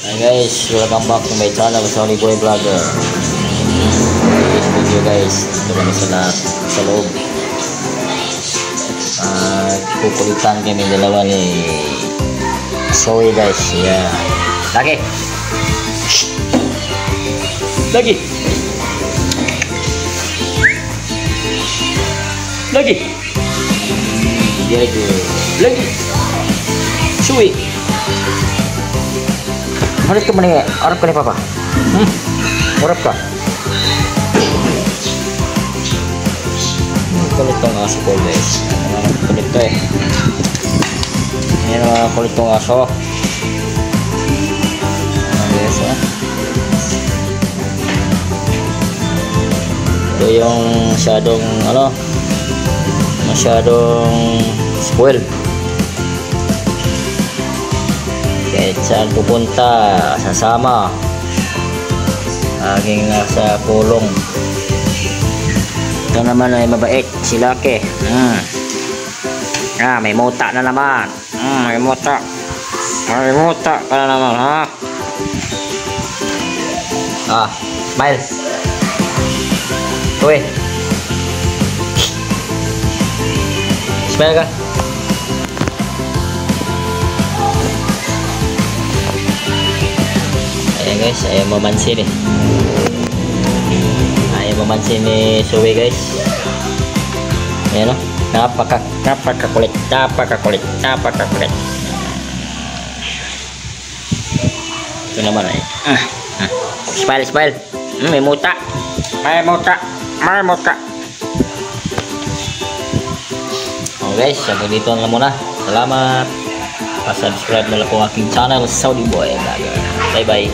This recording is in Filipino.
Hi guys, welcome back to my channel, Sonny Boy Vlogger. This video guys, ito kami sa loob. Kukulitan kami dalawa ni Zoe guys. Yeah. Lagi. Lagi. Lagi. Very good. Lagi. Zoe. Harap ka mani, harap ka ni Papa. Harap ka. Kulit tong aso ko guys. Kulit to eh. Ayan mga kulit tong aso. Guys ha. Ito yung masyadong spoiled. Kahit saan pupunta, sasama. Laging nasa kulong. Ito naman ay mabait, si Lucky. May muta na naman. May muta. May muta ka na naman, ha? Smile. Uy. Smile ka. Ayan guys, ayaw mamansin eh. Ayaw mamansin ni Zoe guys. Ayan o, napakakulit. Ito naman ay smile. May muta. Oh guys, hanggang dito na muna. Salamat. Pa-subscribe na lang po aking channel, Sonny Boy Vlogger. Bye bye.